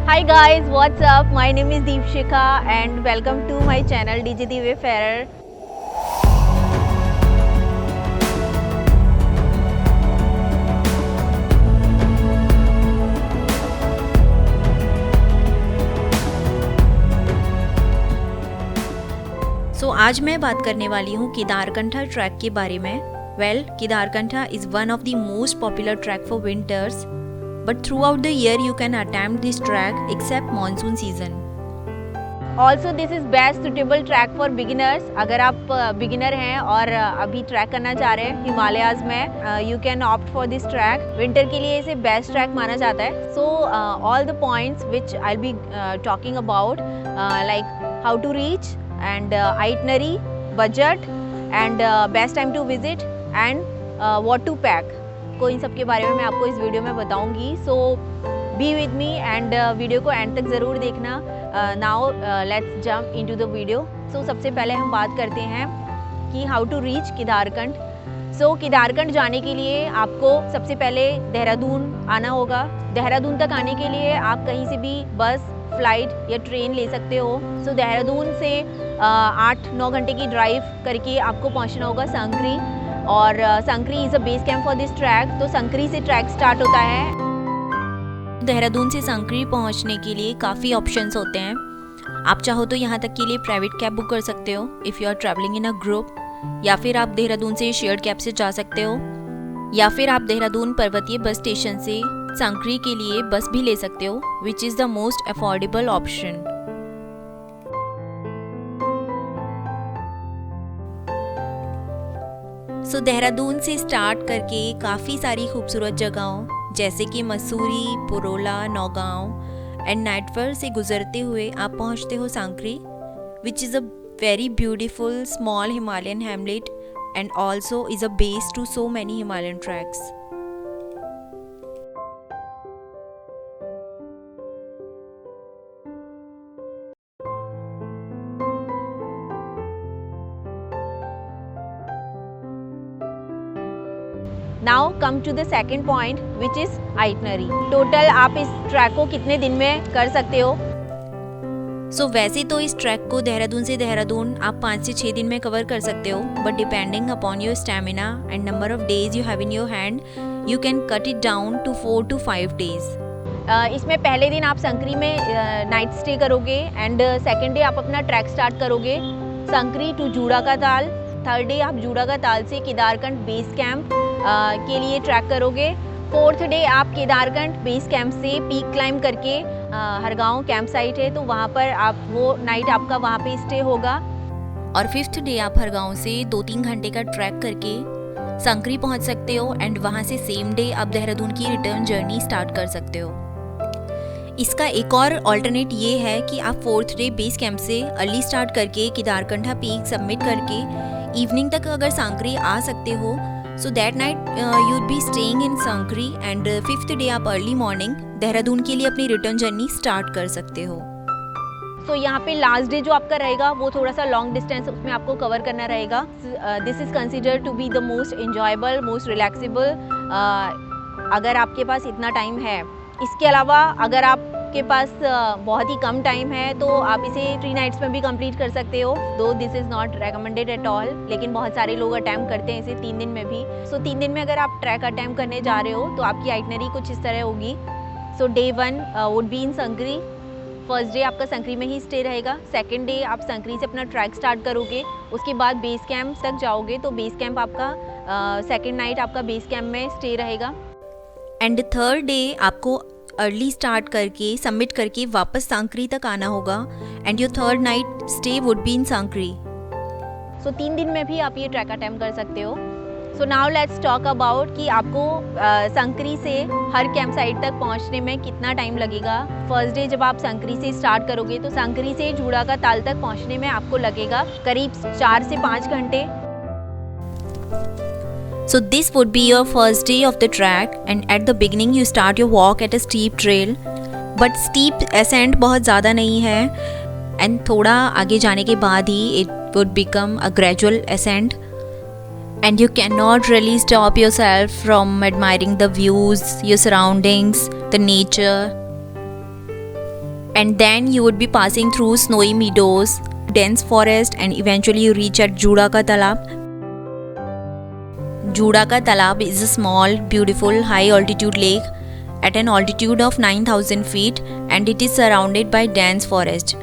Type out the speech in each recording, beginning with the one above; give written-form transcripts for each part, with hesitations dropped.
Hi guys, what's up? My name is Deepshika and welcome to my channel DJ The Wayfarer. आज मैं बात करने वाली हूँ केदारकंठा ट्रैक के बारे में। Kedarkantha is one of the most popular track for winters, but through out the year you can attempt this track except monsoon season. Also this is best suitable track for beginners. अगर आप beginner हैं और अभी track करना चाह रहे हैं हिमालयाज में, you can opt for this track. Winter के लिए इसे बेस्ट ट्रैक माना जाता है. So all the points which I'll be talking about, like how to reach and itinerary, budget and best time to visit and what to pack. को इन सब के बारे में मैं आपको इस वीडियो में बताऊंगी. So be with me end video को एंड तक ज़रूर देखना. Now let's jump into the video. So सबसे पहले हम बात करते हैं कि how to reach Kedarkantha. So Kedarkantha जाने के लिए आपको सबसे पहले देहरादून आना होगा. देहरादून तक आने के लिए आप कहीं से भी बस, फ्लाइट या ट्रेन ले सकते हो. सो देहरादून से 8-9 घंटे की ड्राइव करके आपको पहुंचना होगा संकरी. और संकरी is a base camp for this track. तो संकरी से ट्रैक स्टार्ट होता है. देहरादून से संकरी पहुंचने के लिए काफ़ी ऑप्शंस होते हैं. आप चाहो तो यहाँ तक के लिए प्राइवेट कैब बुक कर सकते हो if you are travelling in a group, या फिर आप देहरादून से शेयर्ड कैब से जा सकते हो, या फिर आप देहरादून पर्वतीय बस स्टेशन से संकरी के लिए बस भी ले सकते हो, which is the most affordable option. So Dehradun से स्टार्ट करके काफ़ी सारी खूबसूरत जगहों जैसे कि मसूरी, पुरोला, नौगांव एंड नाइटफर से गुजरते हुए आप पहुंचते हो Sankri, which is a very beautiful small Himalayan hamlet and also is a base to so many Himalayan treks. Now come to the second point which is itinerary. Total आप इस ट्रैक को कितने दिन में कर सकते हो? सो वैसे तो इस ट्रैक को देहरादून से देहरादून आप 5 से 6 दिन में कवर कर सकते हो, but depending upon your stamina and number of days you have in your hand, you can cut it down to 4 to 5 days. इसमें पहले दिन आप संकरी में नाइट स्टे करोगे एंड सेकेंड डे आप अपना ट्रैक स्टार्ट करोगे संकरी टू जूड़ा का ताल. थर्ड डे आप जूड़ा का ताल से केदारकंठ बेस कैंप के लिए ट्रैक करोगे. फोर्थ डे आप केदारकंठ बेस कैंप से पीक क्लाइम करके हरगांव कैंप साइट है तो वहाँ पर आप वो नाइट आपका वहाँ पे स्टे होगा. और फिफ्थ डे आप हरगांव से 2-3 घंटे का ट्रैक करके संकरी पहुँच सकते हो एंड वहाँ से सेम डे आप देहरादून की रिटर्न जर्नी स्टार्ट कर सकते हो. इसका एक और ऑल्टरनेट ये है कि आप फोर्थ डे बेस कैंप से अर्ली स्टार्ट करके केदारकंठा पीक सबमिट करके इवनिंग तक अगर सांकरी आ सकते हो, so that night you be staying in Sankri and fifth day आप अर्ली मॉर्निंग देहरादून के लिए अपनी रिटर्न जर्नी स्टार्ट कर सकते हो. तो यहाँ पे लास्ट डे जो आपका रहेगा वो थोड़ा सा लॉन्ग डिस्टेंस उसमें आपको कवर करना रहेगा. This is consider to be the most enjoyable, most relaxable अगर आपके पास इतना टाइम है. इसके अलावा अगर आपके पास बहुत ही कम टाइम है तो आप इसे 3 nights में भी कंप्लीट कर सकते हो. दो this is not recommended at all, लेकिन बहुत सारे लोग अटैम्प्ट करते हैं इसे 3 दिन में भी. सो 3 दिन में अगर आप ट्रैक अटैम्प्ट करने जा रहे हो तो आपकी आइटनरी कुछ इस तरह होगी. सो डे 1 वुड बी इन संकरी. फर्स्ट डे आपका संकरी में ही स्टे रहेगा. सेकेंड डे आप संकरी से अपना ट्रैक स्टार्ट करोगे. उसके बाद बेस कैंप तक जाओगे तो बेस कैंप आपका सेकेंड नाइट आपका बेस कैंप में स्टे रहेगा. एंड थर्ड डे आपको अर्ली स्टार्ट करके सबमिट करके वापस सांकरी तक आना होगा and your third night stay would be in Sankri. So 3 दिन में भी आप ये ट्रैक अटेम्प्ट कर सकते हो. So now let's talk about कि आपको संकरी से हर कैंप साइट तक पहुंचने में कितना टाइम लगेगा. फर्स्ट डे जब आप संकरी से स्टार्ट करोगे तो संकरी से जूड़ा का ताल तक पहुंचने में आपको लगेगा करीब 4 से 5 घंटे. So this would be your first day of the track and at the beginning you start your walk at a steep trail, but steep ascent बहुत ज़्यादा नहीं है and थोड़ा आगे जाने के बाद ही it would become a gradual ascent and you cannot really stop yourself from admiring the views, your surroundings, the nature. and then you would be passing through snowy meadows, dense forest, and eventually you reach at Juda Ka Talab. Juda Ka Talab is a small, beautiful, high altitude lake at an altitude of 9,000 feet, and it is surrounded by dense forest.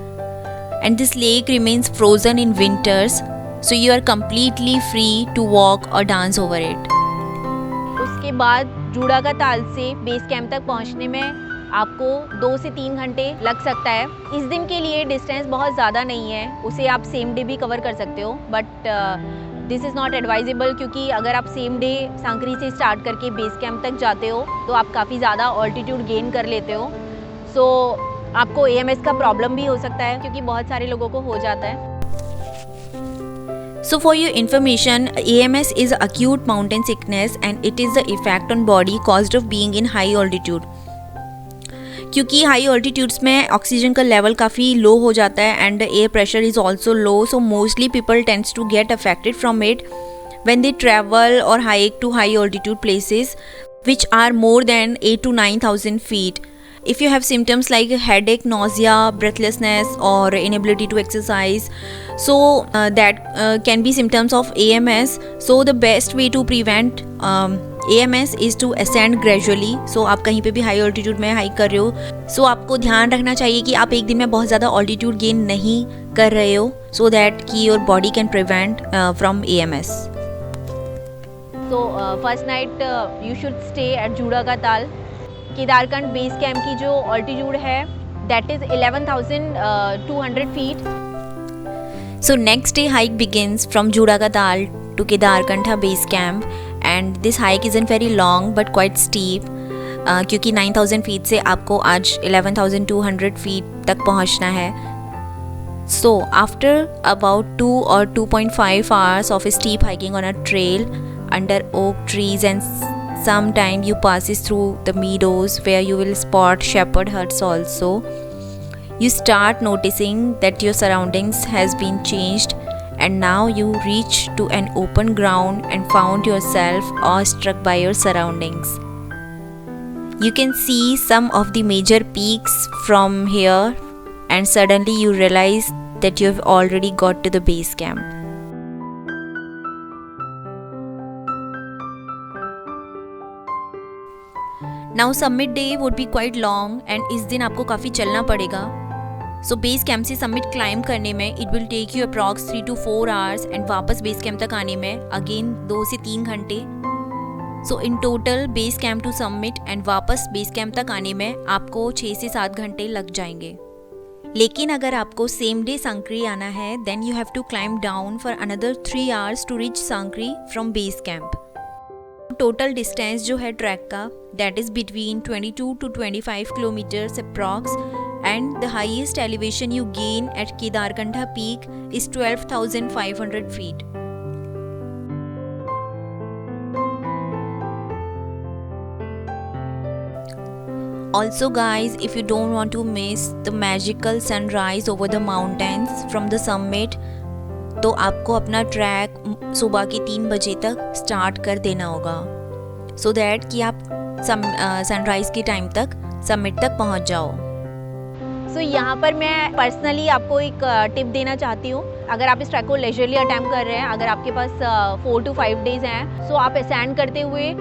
And this lake remains frozen in winters, so you are completely free to walk or dance over it. उसके बाद जूड़ा का ताल से base camp तक पहुंचने में आपको 2 से 3 घंटे लग सकता है। इस दिन के लिए डिस्टेंस बहुत ज़्यादा नहीं है, उसे आप सेम डे भी कवर कर सकते हो, but this is not advisable, क्योंकि अगर आप सेम डे सांकरी से स्टार्ट करके बेस कैंप तक जाते हो तो आप काफ़ी ज़्यादा ऑल्टीट्यूड गेन कर लेते हो। सो आपको AMS का प्रॉब्लम भी हो सकता है, क्योंकि बहुत सारे लोगों को हो जाता है। So for your information, AMS is acute mountain sickness and it is the effect on body caused of being in high altitude. क्योंकि हाई ऑल्टीट्यूड्स में ऑक्सीजन का लेवल काफ़ी लो हो जाता है and air pressure is also low, so mostly people tends to get affected from it when they travel or hike to high altitude places which are more than 8 to 9,000 feet. If you have symptoms like headache, nausea, breathlessness or inability to exercise, so that can be symptoms of AMS. So the best way to prevent AMS is to ascend gradually. So आप कहीं पे भी high altitude में hike कर रहे हो, so आपको ध्यान रखना चाहिए कि आप एक दिन में बहुत ज़्यादा ऑल्टीट्यूड गेन नहीं कर रहे हो, so that कि your body can prevent from AMS. So first night you should stay at जूड़ा का ताल. केदारखंड बेस कैंप की जो ऑल्टीट्यूड है that is 11,200 feet. So next day hike begins from Juda Ka Tal to Kedarkantha base camp, and this hike isn't very long but quite steep क्योंकि 9,000 feet से आपको आज 11,200 feet तक पहुंचना है. So after about 2 or 2.5 hours of steep hiking on a trail under oak trees, and sometime you passes through the meadows where you will spot shepherd huts also, you start noticing that your surroundings has been changed, and now you reach to an open ground and found yourself awestruck by your surroundings. You can see some of the major peaks from here, and suddenly you realize that you have already got to the base camp. Now summit day would be quite long and इस दिन आपको काफ़ी चलना पड़ेगा. So base camp से summit climb करने में it will take you approx 3 to 4 hours, and वापस बेस कैंप तक आने में again 2 से 3 घंटे. So in total base camp two summit and वापस बेस कैंप तक आने में आपको 6 से 7 घंटे लग जाएंगे. लेकिन अगर आपको सेम डे सांकरी आना है then you have to climb down for another 3 hours to reach Sankri from base camp. Total distance जो है ट्रैक का that is between 22 to 25 kilometres approx, and the highest elevation you gain at Kedarkantha peak is 12,500 feet. Also guys, if you don't want to miss the magical sunrise over the mountains from the summit, तो आपको अपना track सुबह के 3 बजे तक start कर देना होगा, सो दैट कि आप सनराइज़ के टाइम तक समिट तक पहुंच जाओ. सो यहाँ पर मैं पर्सनली आपको एक टिप देना चाहती हूँ. अगर आप इस ट्रैक को लेजरली अटैम्प्ट कर रहे हैं, अगर आपके पास 4 to 5 days हैं, सो आप असेंड करते हुए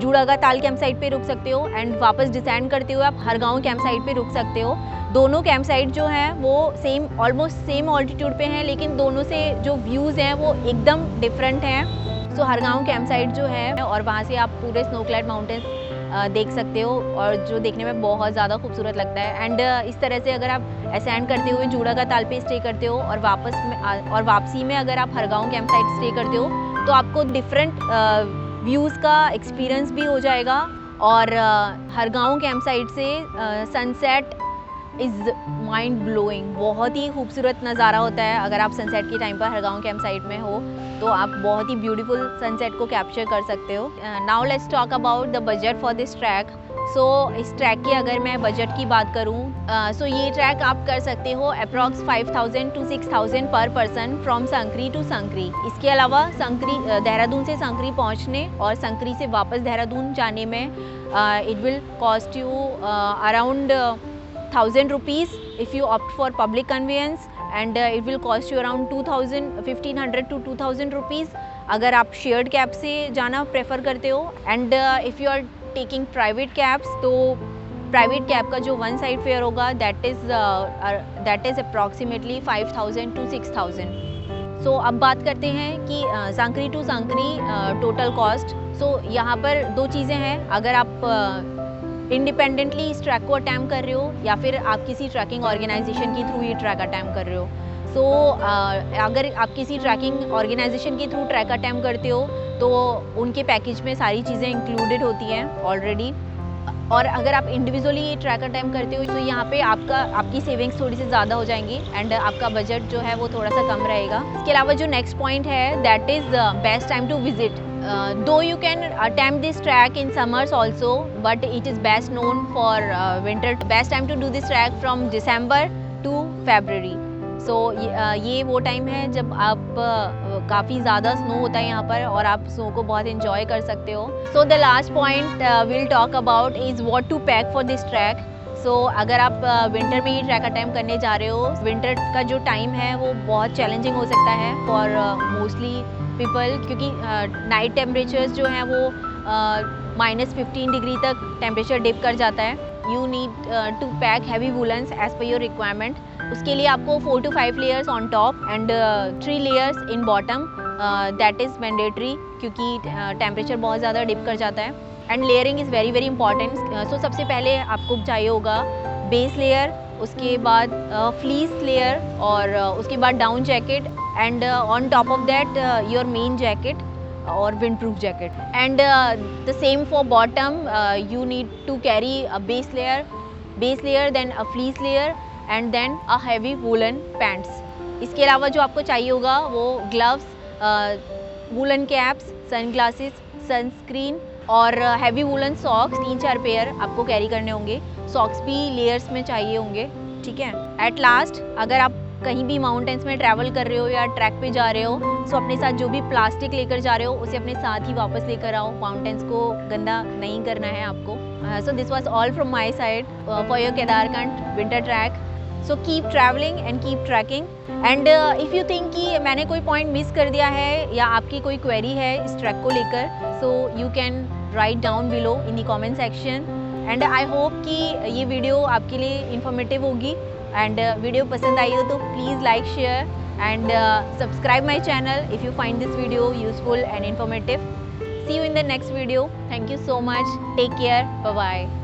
जूड़ा का ताल कैंप साइट पे रुक सकते हो, एंड वापस डिसेंड करते हुए आप हरगांव कैंप साइट पे रुक सकते हो. दोनों कैंप साइट जो हैं वो सेम ऑलमोस्ट सेम ऑल्टीट्यूड पे हैं, लेकिन दोनों से जो व्यूज़ हैं वो एकदम डिफरेंट हैं. सो हरगांव कैंप साइट जो है, और वहाँ से आप पूरे स्नोक्लैड माउंटेन्स देख सकते हो, और जो देखने में बहुत ज़्यादा खूबसूरत लगता है. एंड इस तरह से अगर आप असेंड करते हुए जूड़ा का ताल पे स्टे करते हो और वापसी में अगर आप हरगांव कैंप साइट स्टे करते हो, तो आपको डिफरेंट व्यूज़ का एक्सपीरियंस भी हो जाएगा. और हरगांव कैंप साइट से सनसेट इज़ माइंड ब्लोइंग, बहुत ही खूबसूरत नज़ारा होता है. अगर आप सनसेट के टाइम पर हरगांव कैंप साइट में हो तो आप बहुत ही ब्यूटीफुल सनसेट को कैप्चर कर सकते हो. Now let's talk about the budget for this trek. So इस ट्रैक की अगर मैं बजट की बात करूँ, सो ये ट्रैक आप कर सकते हो अप्रॉक्स 5,000 to 6,000 पर person from Sankri to Sankri. इसके अलावा देहरादून से सांकरी पहुँचने और सांकरी से वापस देहरादून जाने में it will cost you around 1000 rupees if you opt for public conveyance, and it will cost you around 1500 to 2000 rupees अगर आप शेयर्ड कैब से जाना प्रेफर करते हो. And if you are taking private cabs तो प्राइवेट कैब का जो one side fare होगा that is approximately 5000 to 6000. So अब बात करते हैं कि Sankri to Sankri total cost. So यहाँ पर दो चीज़ें हैं. अगर आप इंडिपेंडेंटली इस ट्रैक को अटैम्प्ट कर रहे हो या फिर आप किसी ट्रैकिंग ऑर्गेनाइजेशन के थ्रू ये ट्रैक अटैम्प्ट कर रहे हो. सो अगर आप किसी ट्रैकिंग ऑर्गेनाइजेशन के थ्रू ट्रैक अटैम्प्ट करते हो तो उनके पैकेज में सारी चीज़ें इंक्लूडेड होती हैं ऑलरेडी. और अगर आप इंडिविजुअली ये ट्रैक अटैम्प्ट करते हो तो यहाँ पे आपकी सेविंग्स थोड़ी सी ज़्यादा हो जाएंगी एंड आपका बजट जो है वो थोड़ा सा कम रहेगा. इसके अलावा जो नेक्स्ट पॉइंट है that is best time to visit. Though you can attempt this track in summers also, but it is best known for winter. Best time to do this track from December to February. So ये वो time है जब आप काफ़ी ज़्यादा snow होता है यहाँ पर और आप स्नो को बहुत इंजॉय कर सकते हो. So the last point we'll talk about is what to pack for this track. So अगर आप विंटर में ही ट्रैक अटैम्प्ट करने जा रहे हो, विंटर का जो टाइम है वो बहुत चैलेंजिंग हो सकता है फॉर मोस्टली पीपल, क्योंकि नाइट टेम्परेचर्स जो हैं वो -15 डिग्री तक टेम्परेचर डिप कर जाता है. You need to pack heavy woollens as per your requirement. उसके लिए आपको 4 to 5 layers on top and 3 layers in bottom. That is mandatory क्योंकि टेम्परेचर बहुत ज़्यादा डिप कर जाता है. And layering is very very important. So सबसे पहले आपको चाहिए होगा बेस लेयर, उसके बाद फ्लीस लेयर और उसके बाद down jacket and on top of that your main jacket और windproof jacket. And the same for bottom, you need to carry a base layer then a fleece layer and then a heavy woollen pants. इसके अलावा जो आपको चाहिए होगा वो gloves, woollen caps, sunglasses, sunscreen और heavy woollen socks 3-4 pair आपको carry करने होंगे. सॉक्स भी लेयर्स में चाहिए होंगे. ठीक है. एट लास्ट अगर आप कहीं भी माउंटेन्स में ट्रैवल कर रहे हो या ट्रैक पे जा रहे हो सो अपने साथ जो भी प्लास्टिक लेकर जा रहे हो उसे अपने साथ ही वापस लेकर आओ. माउंटेन्स को गंदा नहीं करना है आपको. So this was all from my side for your Kedarkantha winter trek. So keep travelling and keep trekking. And if you think कि मैंने कोई पॉइंट मिस कर दिया है या आपकी कोई क्वेरी है इस ट्रैक को लेकर, so you can write down below in the comment section. And I hope कि ये वीडियो आपके लिए इन्फॉर्मेटिव होगी. एंड वीडियो पसंद आई हो तो please like, share and subscribe my channel if you find this video useful and informative. See you in the next video. Thank you so much. Take care. Bye bye.